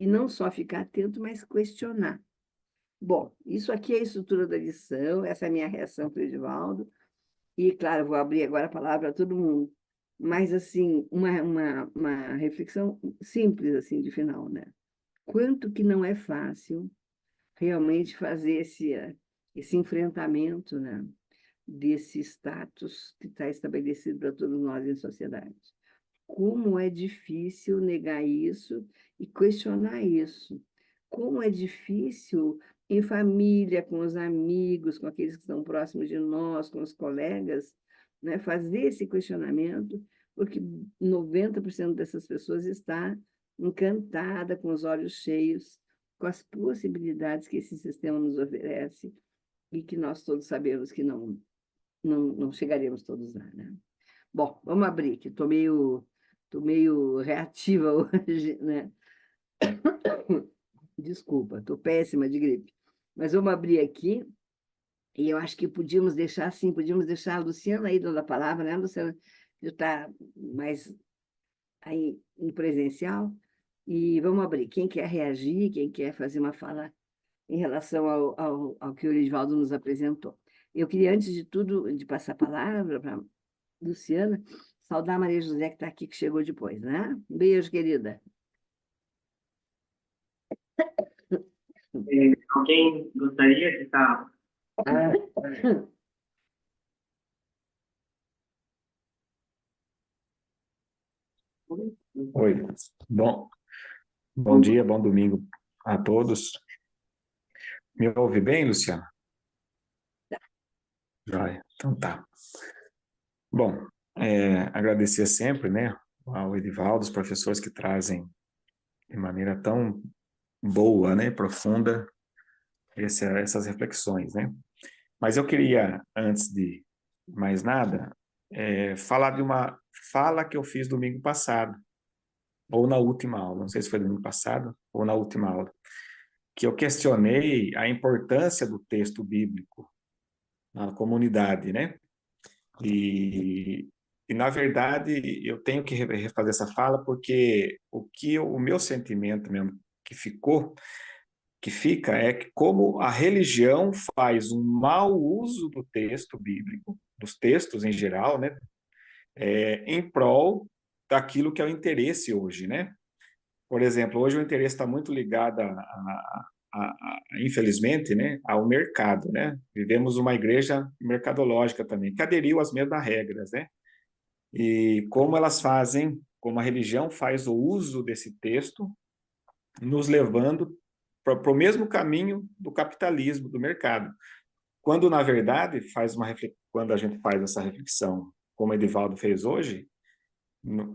não só ficar atento, mas questionar. Bom, isso aqui é a estrutura da lição, essa é a minha reação para o Edivaldo. E, claro, vou abrir agora a palavra para todo mundo. Mas, assim, uma reflexão simples, assim, de final, né? Quanto que não é fácil realmente fazer esse enfrentamento, né, desse status que está estabelecido para todos nós em sociedade. Como é difícil negar isso e questionar isso. Como é difícil em família, com os amigos, com aqueles que estão próximos de nós, com os colegas, né, fazer esse questionamento, porque 90% dessas pessoas está encantada, com os olhos cheios, com as possibilidades que esse sistema nos oferece e que nós todos sabemos que não chegaremos todos lá, né? Bom, vamos abrir, que tô meio reativa hoje, né? Desculpa, estou péssima de gripe. Mas vamos abrir aqui, e eu acho que podíamos deixar a Luciana aí dando a palavra, né, Luciana? Já está mais aí em presencial. E vamos abrir. Quem quer reagir, quem quer fazer uma fala em relação ao que o Edivaldo nos apresentou. Eu queria, antes de tudo, de passar a palavra para a Luciana, saudar a Maria José, que está aqui, que chegou depois, né? Um beijo, querida. Alguém gostaria de estar... Oi, bom dia, bom domingo a todos. Me ouve bem, Luciana? Joia, então tá. Bom, agradecer sempre, né, ao Edivaldo, os professores que trazem de maneira tão boa, né, profunda, essas reflexões, né? Mas eu queria, antes de mais nada, falar de uma fala que eu fiz domingo passado, ou na última aula, não sei se foi domingo passado ou na última aula, que eu questionei a importância do texto bíblico na comunidade, né? Na verdade, eu tenho que refazer essa fala porque o meu sentimento mesmo que fica é que como a religião faz um mau uso do texto bíblico, dos textos em geral, né, em prol daquilo que é o interesse hoje, né? Por exemplo, hoje o interesse está muito ligado infelizmente, né, ao mercado, né? Vivemos uma igreja mercadológica também, que aderiu às mesmas regras, né? E como elas fazem, como a religião faz o uso desse texto, nos levando para o mesmo caminho do capitalismo, do mercado. Quando, na verdade, quando a gente faz essa reflexão, como Edivaldo fez hoje,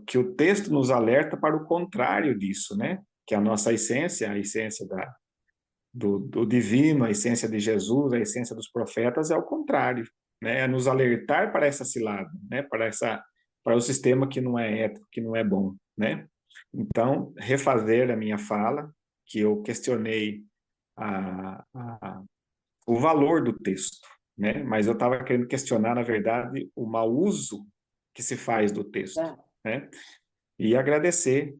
que o texto nos alerta para o contrário disso, né? Que a nossa essência, a essência do divino, a essência de Jesus, a essência dos profetas é o contrário, né? É nos alertar para essa cilada, né? Para o sistema que não é ético, que não é bom, né? Então, refazer a minha fala, que eu questionei a, a, o valor do texto, né? Mas eu estava querendo questionar, na verdade, o mau uso que se faz do texto, Tá. né? E agradecer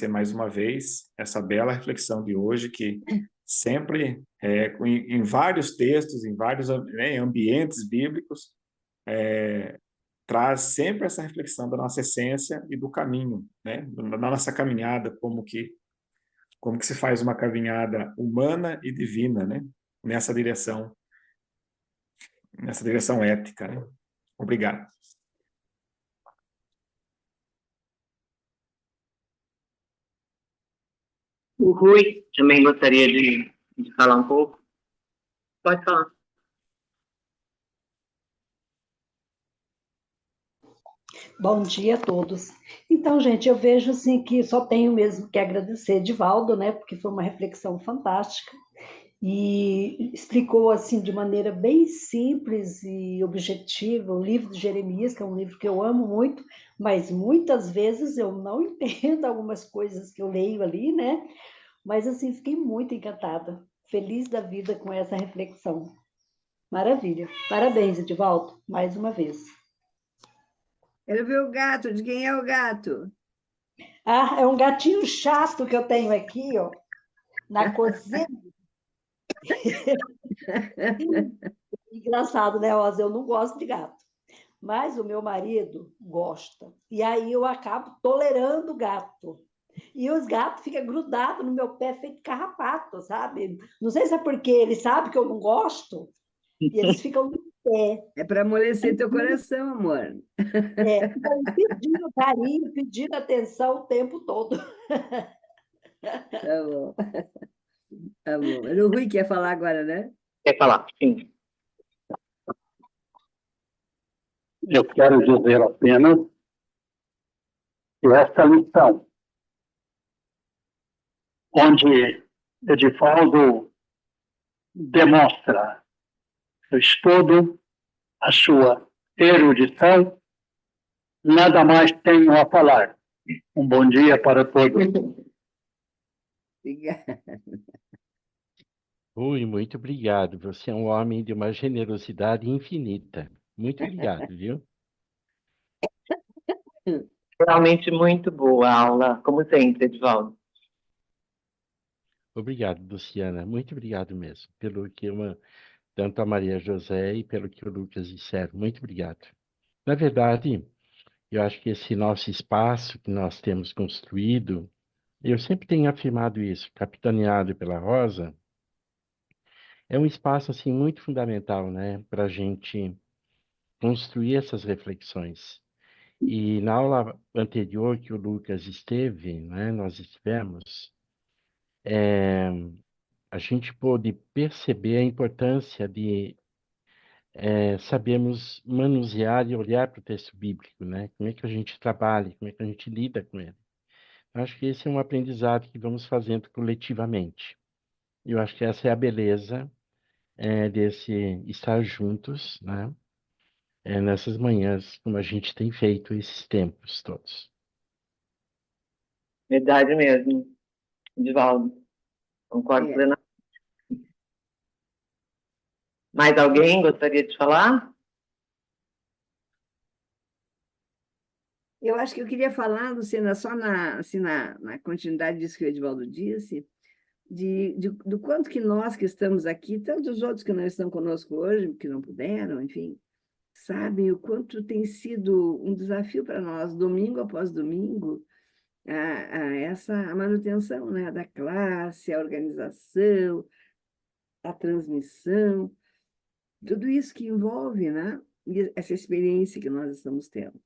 mais uma vez essa bela reflexão de hoje, que sempre, em vários textos, em vários, né, ambientes bíblicos, traz sempre essa reflexão da nossa essência e do caminho, né? Da nossa caminhada, como que se faz uma caminhada humana e divina, né? Nessa direção ética, né? Obrigado. O Rui também gostaria de falar um pouco. Pode falar. Bom dia a todos. Então, gente, eu vejo assim que só tenho mesmo que agradecer Edivaldo, né, porque foi uma reflexão fantástica e explicou assim de maneira bem simples e objetiva o livro de Jeremias, que é um livro que eu amo muito, mas muitas vezes eu não entendo algumas coisas que eu leio ali, né? Mas assim, fiquei muito encantada, feliz da vida com essa reflexão. Maravilha. Parabéns, Edivaldo, mais uma vez. Quero ver o gato. De quem é o gato? Ah, é um gatinho chato que eu tenho aqui, ó, na cozinha. Engraçado, né, Rosa? Eu não gosto de gato, mas o meu marido gosta. E aí eu acabo tolerando o gato. E os gatos ficam grudados no meu pé, feito carrapato, sabe? Não sei se é porque eles sabem que eu não gosto, e eles ficam no pé, É para amolecer teu coração, amor. ficam pedindo carinho, pedindo atenção o tempo todo. Tá bom, tá bom. O Rui quer falar agora, né? Quer falar? Sim. Eu quero dizer apenas que esta lição, onde Edivaldo demonstra o estudo, a sua erudição, nada mais tenho a falar. Um bom dia para todos. Obrigada. Ui, muito obrigado. Você é um homem de uma generosidade infinita. Muito obrigado, viu? Realmente muito boa a aula, como sempre, Edvaldo. Obrigado, Luciana. Muito obrigado mesmo. Tanto a Maria José e pelo que o Lucas disseram. Muito obrigado. Na verdade, eu acho que esse nosso espaço que nós temos construído, eu sempre tenho afirmado isso, capitaneado pela Rosa, é um espaço assim muito fundamental, né, para a gente construir essas reflexões. E na aula anterior que o Lucas esteve, né, nós estivemos, a gente pôde perceber a importância de sabemos manusear e olhar para o texto bíblico, né? Como é que a gente trabalha, como é que a gente lida com ele. Eu acho que esse é um aprendizado que vamos fazendo coletivamente. Eu acho que essa é a beleza desse estar juntos, né? Nessas manhãs, como a gente tem feito esses tempos todos. Verdade mesmo, Divaldo. Concordo É. plenamente. Mais alguém gostaria de falar? Eu acho que eu queria falar, Luciana, só assim, na continuidade disso que o Edivaldo disse, do quanto que nós que estamos aqui, tantos outros que não estão conosco hoje, que não puderam, enfim, sabem o quanto tem sido um desafio para nós, domingo após domingo, a manutenção, né, da classe, a organização, a transmissão, tudo isso que envolve, né, essa experiência que nós estamos tendo.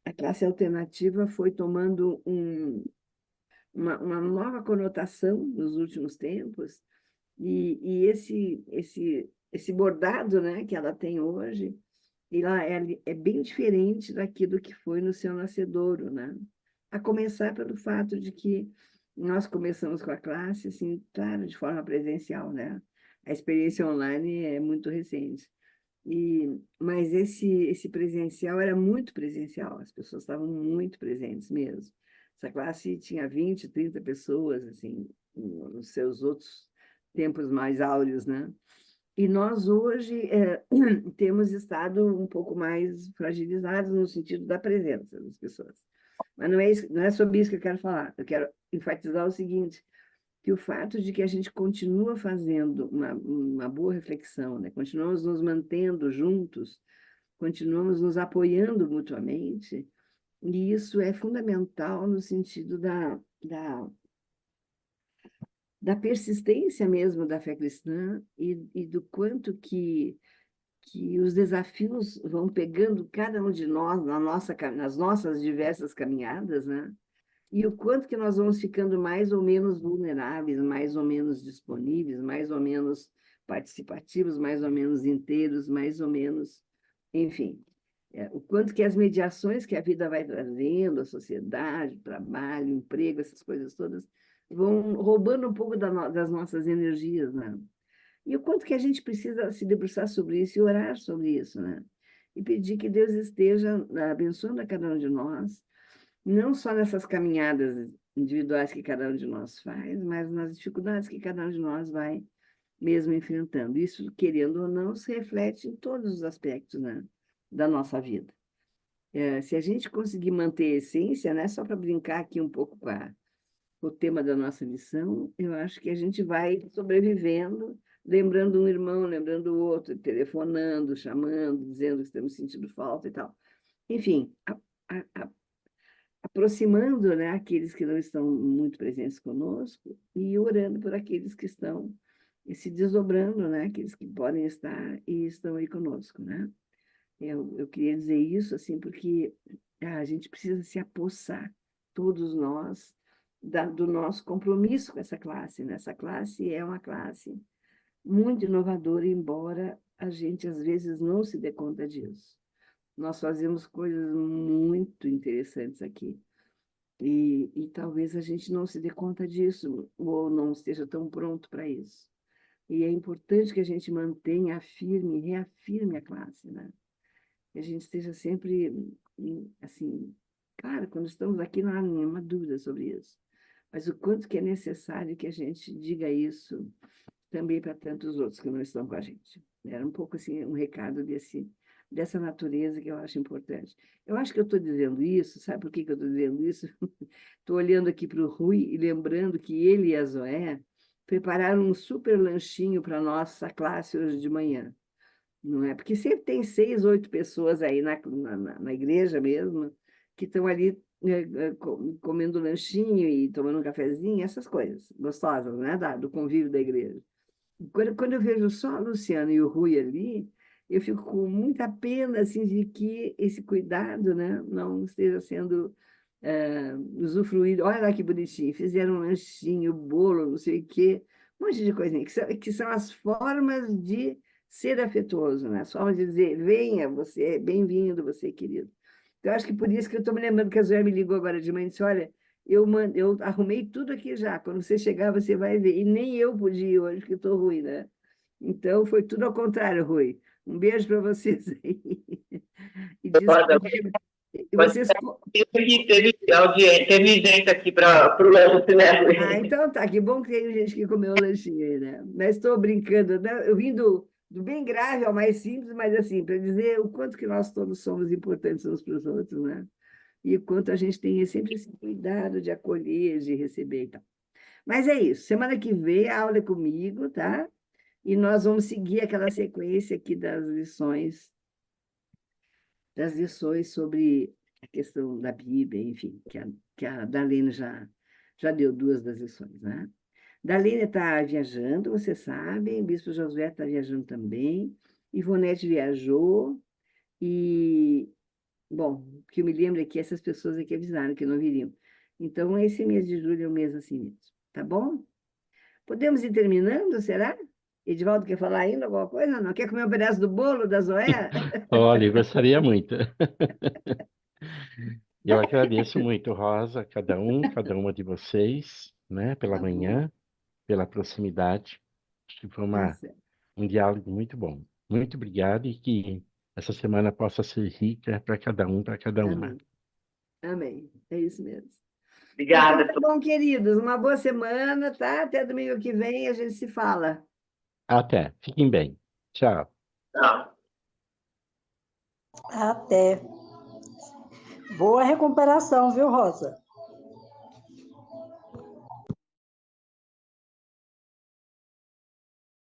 A classe alternativa foi tomando uma nova conotação nos últimos tempos, e esse bordado, né, que ela tem hoje, ela é bem diferente daquilo que foi no seu nascedouro, né? A começar pelo fato de que nós começamos com a classe, assim, claro, de forma presencial, né? A experiência online é muito recente. Mas esse presencial era muito presencial, as pessoas estavam muito presentes mesmo. Essa classe tinha 20, 30 pessoas, assim, nos seus outros tempos mais áureos, né? E nós hoje temos estado um pouco mais fragilizados no sentido da presença das pessoas. Mas não é sobre isso que eu quero falar. Eu quero enfatizar o seguinte, que o fato de que a gente continua fazendo uma boa reflexão, né? Continuamos nos mantendo juntos, continuamos nos apoiando mutuamente, e isso é fundamental no sentido da persistência mesmo da fé cristã e do quanto que os desafios vão pegando cada um de nós nas nossas diversas caminhadas, né? E o quanto que nós vamos ficando mais ou menos vulneráveis, mais ou menos disponíveis, mais ou menos participativos, mais ou menos inteiros, mais ou menos, enfim, o quanto que as mediações que a vida vai trazendo, a sociedade, o trabalho, o emprego, essas coisas todas, vão roubando um pouco das nossas energias, né? E o quanto que a gente precisa se debruçar sobre isso e orar sobre isso, né? E pedir que Deus esteja abençoando a cada um de nós, não só nessas caminhadas individuais que cada um de nós faz, mas nas dificuldades que cada um de nós vai mesmo enfrentando. Isso, querendo ou não, se reflete em todos os aspectos, né, da nossa vida. Se a gente conseguir manter a essência, né, só para brincar aqui um pouco com o tema da nossa lição, eu acho que a gente vai sobrevivendo, lembrando um irmão, lembrando o outro, telefonando, chamando, dizendo que estamos sentindo falta e tal. Enfim, aproximando, né, aqueles que não estão muito presentes conosco e orando por aqueles que estão se desdobrando, né, aqueles que podem estar e estão aí conosco, né? Eu queria dizer isso assim porque a gente precisa se apossar, todos nós, do nosso compromisso com essa classe, né? Essa classe é uma classe muito inovadora, embora a gente às vezes não se dê conta disso. Nós fazemos coisas muito interessantes aqui. E talvez a gente não se dê conta disso, ou não esteja tão pronto para isso. E é importante que a gente mantenha firme, reafirme a classe, né? Que a gente esteja sempre, assim, claro, quando estamos aqui não há nenhuma dúvida sobre isso, mas o quanto que é necessário que a gente diga isso também para tantos outros que não estão com a gente. Era um pouco assim um recado dessa natureza que eu acho importante. Eu acho que eu estou dizendo isso, sabe por que eu estou dizendo isso? Estou olhando aqui para o Rui e lembrando que ele e a Zoé prepararam um super lanchinho para a nossa classe hoje de manhã. Não é? Porque sempre tem 6, 8 pessoas aí na igreja mesmo, que estão ali comendo lanchinho e tomando um cafezinho, essas coisas gostosas, né? Do convívio da igreja. Quando eu vejo só a Luciana e o Rui ali, eu fico com muita pena assim, de que esse cuidado, né, não esteja sendo usufruído. Olha lá que bonitinho, fizeram um lanchinho, bolo, não sei o quê, um monte de coisinha, que são as formas de ser afetuoso, né? Só de dizer, venha, você é bem-vindo, você é querido. Então, acho que por isso que eu estou me lembrando que a Zoé me ligou agora de manhã e disse, olha, eu arrumei tudo aqui já, quando você chegar, você vai ver. E nem eu podia ir hoje, porque estou ruim, né? Então, foi tudo ao contrário, Rui. Um beijo para vocês aí. E Rosa, desculpe, e vocês... teve gente aqui para o Léo Cinema. Ah, então tá, que bom que tem gente que comeu o lanchinho aí, né? Mas estou brincando, né? Eu vim do bem grave ao mais simples, mas assim, para dizer o quanto que nós todos somos importantes uns para os outros, né? E o quanto a gente tem sempre esse cuidado de acolher, de receber e tal. Mas é isso, semana que vem a aula é comigo, tá? E nós vamos seguir aquela sequência aqui das lições sobre a questão da Bíblia, enfim, que a Darlene já deu 2 das lições, né? Darlene está viajando, você sabe, o Bispo Josué está viajando também, Ivonete viajou, e, bom, o que eu me lembro é que essas pessoas aqui avisaram que não viriam. Então, esse mês de julho é um mês assim mesmo, tá bom? Podemos ir terminando, será? Edivaldo quer falar ainda alguma coisa? Não? Quer comer um pedaço do bolo da Zoé? Olha, eu gostaria muito. Eu agradeço muito, Rosa, cada uma de vocês, né, pela Tá bom, manhã, pela proximidade. Acho que foi tá certo. um diálogo muito bom. Muito obrigado e que essa semana possa ser rica para cada um, para cada uma. Amém. Amém. É isso mesmo. Então, Obrigada. tá bom, queridos. Uma boa semana, tá? Até domingo que vem a gente se fala. Até. Fiquem bem. Tchau. Tchau. Até. Boa recuperação, viu, Rosa?